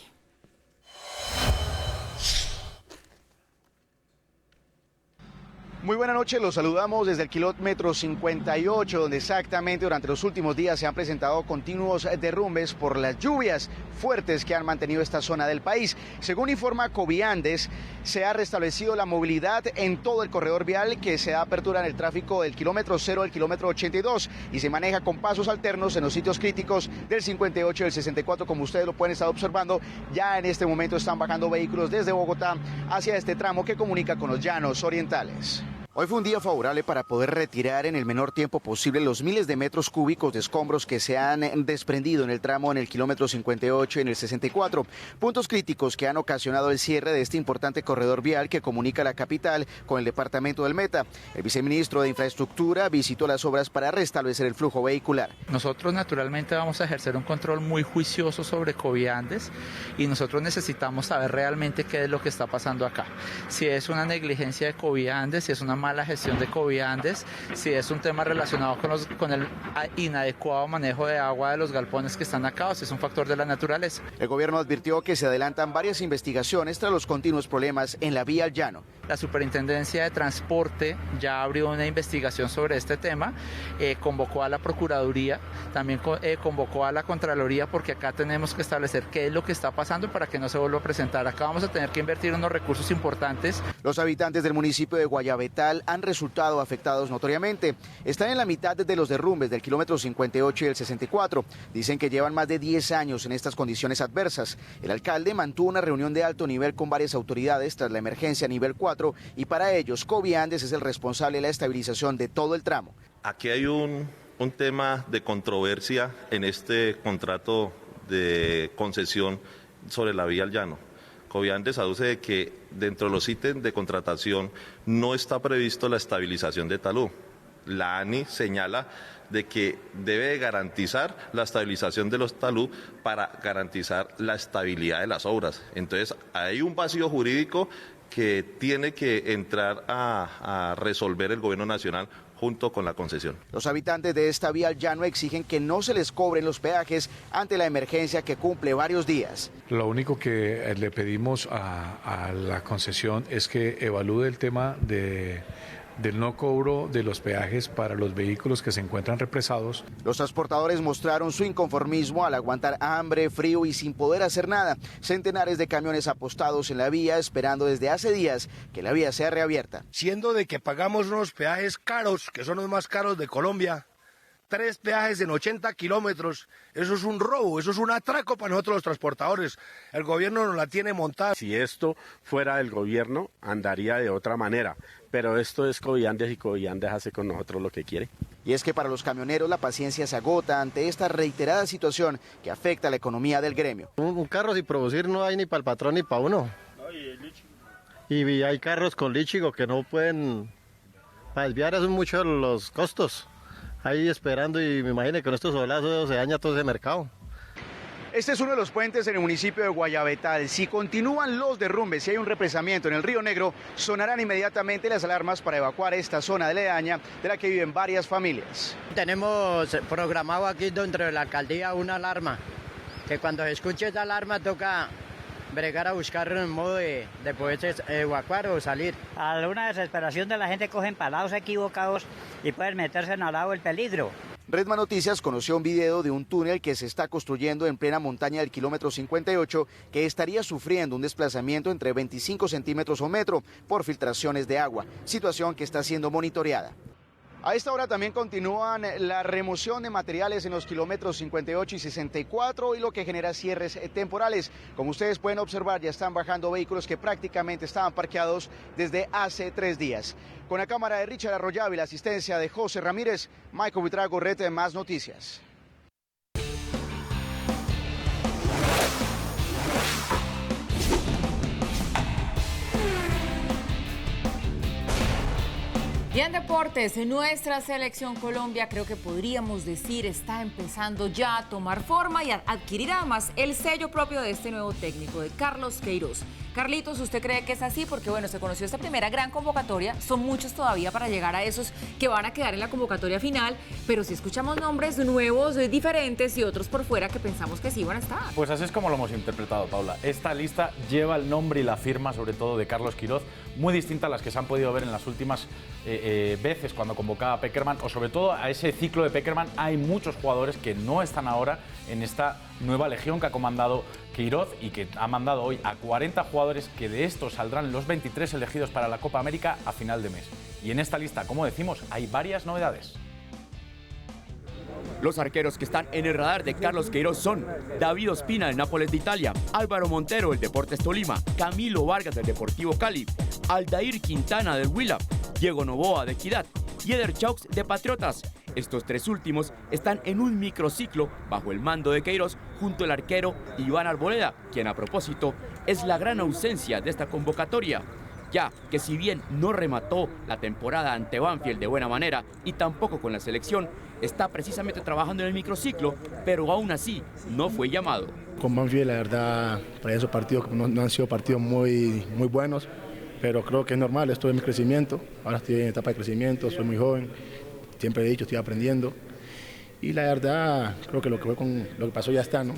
Muy buenas noches, los saludamos desde el kilómetro 58, donde exactamente durante los últimos días se han presentado continuos derrumbes por las lluvias fuertes que han mantenido esta zona del país. Según informa Coviandes, se ha restablecido la movilidad en todo el corredor vial que se da apertura en el tráfico del kilómetro 0 al kilómetro 82 y se maneja con pasos alternos en los sitios críticos del 58 y del 64, como ustedes lo pueden estar observando. Ya en este momento están bajando vehículos desde Bogotá hacia este tramo que comunica con los llanos orientales. Hoy fue un día favorable para poder retirar en el menor tiempo posible los miles de metros cúbicos de escombros que se han desprendido en el tramo en el kilómetro 58 y en el 64. Puntos críticos que han ocasionado el cierre de este importante corredor vial que comunica la capital con el departamento del Meta. El viceministro de Infraestructura visitó las obras para restablecer el flujo vehicular. Nosotros naturalmente vamos a ejercer un control muy juicioso sobre Coviandes y nosotros necesitamos saber realmente qué es lo que está pasando acá. Si es una negligencia de Coviandes, si es una mala gestión de Coviandes, si es un tema relacionado con el inadecuado manejo de agua de los galpones que están acá o si es un factor de la naturaleza. El gobierno advirtió que se adelantan varias investigaciones tras los continuos problemas en la vía al llano. La Superintendencia de Transporte ya abrió una investigación sobre este tema, convocó a la Procuraduría, también convocó a la Contraloría porque acá tenemos que establecer qué es lo que está pasando para que no se vuelva a presentar. Acá vamos a tener que invertir unos recursos importantes. Los habitantes del municipio de Guayabetal han resultado afectados notoriamente. Están en la mitad de los derrumbes del kilómetro 58 y el 64. Dicen que llevan más de 10 años en estas condiciones adversas. El alcalde mantuvo una reunión de alto nivel con varias autoridades tras la emergencia nivel 4 y para ellos Coviandes es el responsable de la estabilización de todo el tramo. Aquí hay un tema de controversia en este contrato de concesión sobre la vía al llano. Coviandes aduce de que dentro de los ítems de contratación no está previsto la estabilización de talud. La ANI señala de que debe garantizar la estabilización de los talud para garantizar la estabilidad de las obras. Entonces hay un vacío jurídico que tiene que entrar a resolver el gobierno nacional junto con la concesión. Los habitantes de esta vía al llano exigen que no se les cobren los peajes ante la emergencia que cumple varios días. Lo único que le pedimos a la concesión es que evalúe el tema del no cobro de los peajes para los vehículos que se encuentran represados. Los transportadores mostraron su inconformismo al aguantar hambre, frío y sin poder hacer nada. Centenares de camiones apostados en la vía esperando desde hace días que la vía sea reabierta. Siendo de que pagamos unos peajes caros, que son los más caros de Colombia, 3 peajes en 80 kilómetros, eso es un robo, eso es un atraco para nosotros los transportadores. El gobierno nos la tiene montada. Si esto fuera del gobierno, andaría de otra manera, pero esto es Coviandes y Coviandes hace con nosotros lo que quiere. Y es que para los camioneros la paciencia se agota ante esta reiterada situación que afecta a la economía del gremio. Un carro sin producir no hay ni para el patrón ni para uno. Y hay carros con líchigo que no pueden, para desviar son muchos los costos. Ahí esperando y me imagino que con estos solazos se daña todo ese mercado. Este es uno de los puentes en el municipio de Guayabetal. Si continúan los derrumbes y hay un represamiento en el Río Negro, sonarán inmediatamente las alarmas para evacuar esta zona aledaña de la que viven varias familias. Tenemos programado aquí dentro de la alcaldía una alarma, que cuando se escuche esa alarma toca bregar a buscar un modo de poder evacuar o salir. Alguna desesperación de la gente cogen palados equivocados y pueden meterse en al lado del peligro. Redman Noticias conoció un video de un túnel que se está construyendo en plena montaña del kilómetro 58 que estaría sufriendo un desplazamiento entre 25 centímetros o metro por filtraciones de agua, situación que está siendo monitoreada. A esta hora también continúan la remoción de materiales en los kilómetros 58 y 64 y lo que genera cierres temporales. Como ustedes pueden observar, ya están bajando vehículos que prácticamente estaban parqueados desde hace 3 días. Con la cámara de Richard Arroyave y la asistencia de José Ramírez, Michael Buitrago, Rete de Más Noticias. Y en deportes, nuestra selección Colombia creo que podríamos decir está empezando ya a tomar forma y a adquirir además el sello propio de este nuevo técnico, de Carlos Queiroz. Carlitos, ¿usted cree que es así? Porque bueno, se conoció esta primera gran convocatoria, son muchos todavía para llegar a esos que van a quedar en la convocatoria final, pero si escuchamos nombres nuevos, diferentes y otros por fuera que pensamos que sí van a estar. Pues así es como lo hemos interpretado, Paula. Esta lista lleva el nombre y la firma, sobre todo de Carlos Queiroz, muy distinta a las que se han podido ver en las últimas veces cuando convocaba a Pekerman, o sobre todo a ese ciclo de Pekerman. Hay muchos jugadores que no están ahora en esta nueva legión que ha comandado Queiroz y que ha mandado hoy a 40 jugadores, que de estos saldrán los 23 elegidos para la Copa América a final de mes. Y en esta lista, como decimos, hay varias novedades. Los arqueros que están en el radar de Carlos Queiroz son David Ospina del Nápoles de Italia, Álvaro Montero del Deportes Tolima, Camilo Vargas del Deportivo Cali, Aldair Quintana del Huila, Diego Noboa de Equidad y Eder Chaux de Patriotas. Estos 3 últimos están en un microciclo bajo el mando de Queiroz junto al arquero Iván Arboleda, quien a propósito es la gran ausencia de esta convocatoria, ya que si bien no remató la temporada ante Banfield de buena manera y tampoco con la selección, está precisamente trabajando en el microciclo, pero aún así no fue llamado. Con Banfield, la verdad, para esos partidos no han sido partidos muy buenos, pero creo que es normal, esto es mi crecimiento, ahora estoy en etapa de crecimiento, soy muy joven, siempre he dicho, estoy aprendiendo. Y la verdad, creo que lo que pasó ya está, ¿no?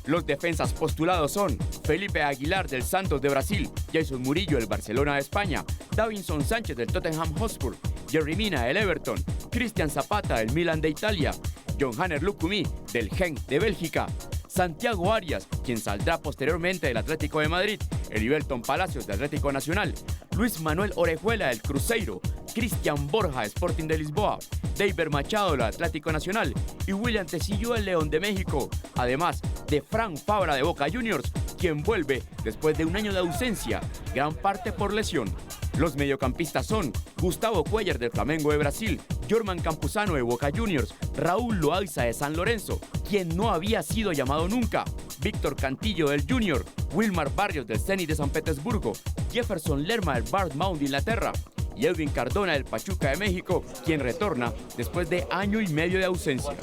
Los defensas postulados son Felipe Aguilar del Santos de Brasil, Jason Murillo del Barcelona de España, Davinson Sánchez del Tottenham Hotspur, Jerry Mina del Everton, Cristian Zapata del Milan de Italia, John Hanner Lukumi del Genk de Bélgica, Santiago Arias, quien saldrá posteriormente del Atlético de Madrid, Heriberton Palacios del Atlético Nacional, Luis Manuel Orejuela del Cruzeiro, Cristian Borja Sporting de Lisboa, David Machado del Atlético Nacional y William Tecillo del León de México, además de Frank Fabra de Boca Juniors, quien vuelve después de un año de ausencia, gran parte por lesión. Los mediocampistas son Gustavo Cuellar del Flamengo de Brasil, Jorman Campuzano de Boca Juniors, Raúl Loaiza de San Lorenzo, quien no había sido llamado nunca, Víctor Cantillo del Junior, Wilmar Barrios del Zenit de San Petersburgo, Jefferson Lerma del Bournemouth de Inglaterra y Edwin Cardona del Pachuca de México, quien retorna después de año y medio de ausencia.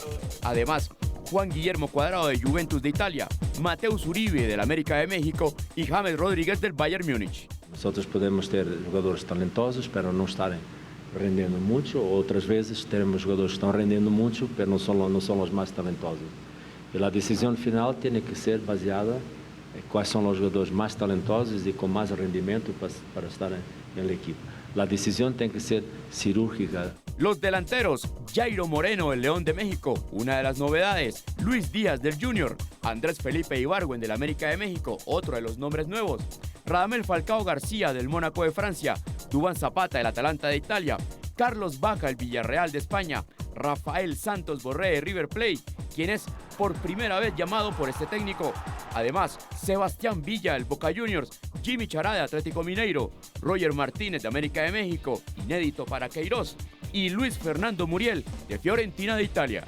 Además, Juan Guillermo Cuadrado de Juventus de Italia, Mateus Uribe del América de México y James Rodríguez del Bayern Múnich. Nosotros podemos ter jogadores talentosos, pero não estarem rendendo muito. Outras vezes teremos jogadores que estão rendendo muito, pero não são os mais talentosos. E a decisão final tem que ser baseada em quais são os jogadores mais talentosos e com mais rendimento para estarem na equipe. La decisión tiene que ser cirúrgica. Los delanteros, Jairo Moreno del León de México, una de las novedades, Luis Díaz del Junior, Andrés Felipe Ibargüen del América de México, otro de los nombres nuevos, Radamel Falcao García del Mónaco de Francia, Duván Zapata del Atalanta de Italia, Carlos Vaca del Villarreal de España, Rafael Santos Borré de River Plate, quien es por primera vez llamado por este técnico. Además, Sebastián Villa del Boca Juniors, Jimmy Chará de Atlético Mineiro, Roger Martínez de América de México, inédito para Queiroz, y Luis Fernando Muriel de Fiorentina de Italia.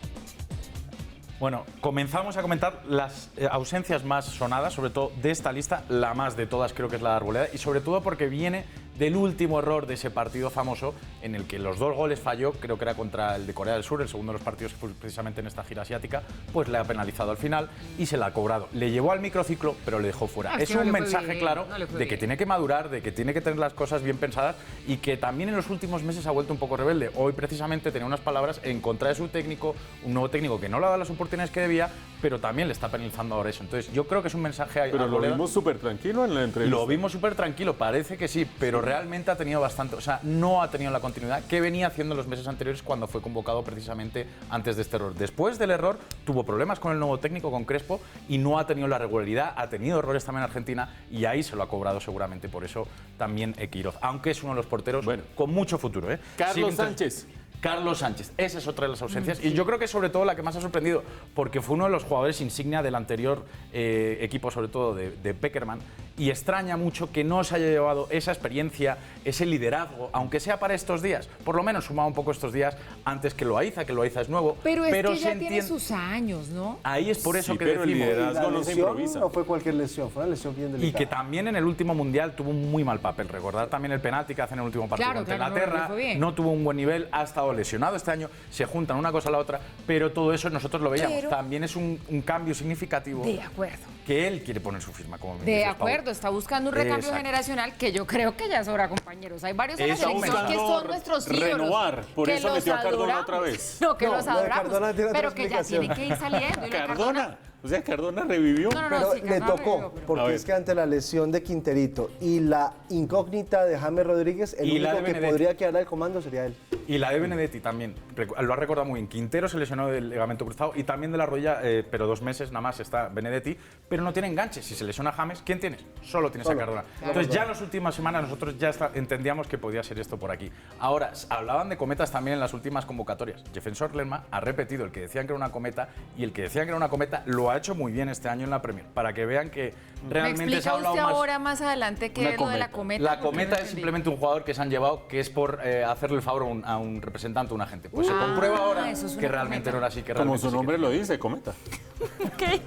Bueno, comenzamos a comentar las ausencias más sonadas, sobre todo de esta lista, la más de todas creo que es la de Arboleda, y sobre todo porque viene del último error de ese partido famoso en el que los 2 goles falló, creo que era contra el de Corea del Sur, el segundo de los partidos que fue precisamente en esta gira asiática, pues le ha penalizado al final y se la ha cobrado. Le llevó al microciclo, pero le dejó fuera. Es un mensaje claro de que tiene que madurar, de que tiene que tener las cosas bien pensadas y que también en los últimos meses ha vuelto un poco rebelde. Hoy precisamente tenía unas palabras en contra de su técnico, un nuevo técnico que no le ha dado las oportunidades que debía, pero también le está penalizando ahora eso. Entonces yo creo que es un mensaje a Pero lo vimos súper tranquilo en la entrevista. Lo vimos súper tranquilo, parece que sí, pero realmente ha tenido bastante, o sea, no ha tenido la continuidad que venía haciendo en los meses anteriores cuando fue convocado precisamente antes de este error. Después del error tuvo problemas con el nuevo técnico, con Crespo, y no ha tenido la regularidad, ha tenido errores también en Argentina y ahí se lo ha cobrado seguramente, por eso también Queiroz, aunque es uno de los porteros con mucho futuro. Carlos Sánchez. Carlos Sánchez, esa es otra de las ausencias y yo creo que sobre todo la que más ha sorprendido porque fue uno de los jugadores insignia del anterior equipo, sobre todo de Pekerman, y extraña mucho que no se haya llevado esa experiencia, ese liderazgo, aunque sea para estos días, por lo menos sumado un poco estos días antes que Loaiza es nuevo. Pero es que ya tiene sus años, ¿no? Ahí es por eso que pero decimos. El liderazgo no se improvisa. No fue cualquier lesión, fue una lesión bien delicada. Y que también en el último Mundial tuvo un muy mal papel. Recordar también el penalti que hace en el último partido contra Inglaterra. No tuvo un buen nivel, ha estado lesionado este año, se juntan una cosa a la otra, pero todo eso nosotros lo veíamos. Pero también es un cambio significativo. De acuerdo. Que él quiere poner su firma, como me De acuerdo, está buscando un recambio generacional que yo creo que ya es hora, compañeros. Hay varios en la selección que son nuestros ídolos. Renovar, por eso metió a Cardona otra vez. No, que los adoramos, pero que ya tienen que ir saliendo. Cardona. O sea, Cardona revivió. Pero le tocó, porque es que ante la lesión de Quinterito y la incógnita de James Rodríguez, el único que podría quedar al comando sería él. Y la de Benedetti también, lo ha recordado muy bien. Quintero se lesionó del ligamento cruzado y también de la rodilla, pero 2 meses nada más está Benedetti, pero no tiene enganche. Si se lesiona James, ¿quién tienes? Solo tienes a Cardona. Entonces ya en las últimas semanas nosotros ya entendíamos que podía ser esto por aquí. Ahora, hablaban de cometas también en las últimas convocatorias. Jefferson Lerma ha repetido el que decían que era una cometa y el que decían que era una cometa lo ha hecho muy bien este año en la Premier, para que vean que realmente se ha hablado más. Ahora más adelante qué es lo de la cometa. La cometa es simplemente un jugador que se han llevado que es por hacerle el favor a un representante, a un agente. Pues se comprueba ahora que realmente no era así. Que como su nombre lo dice, cometa. ¿Qué?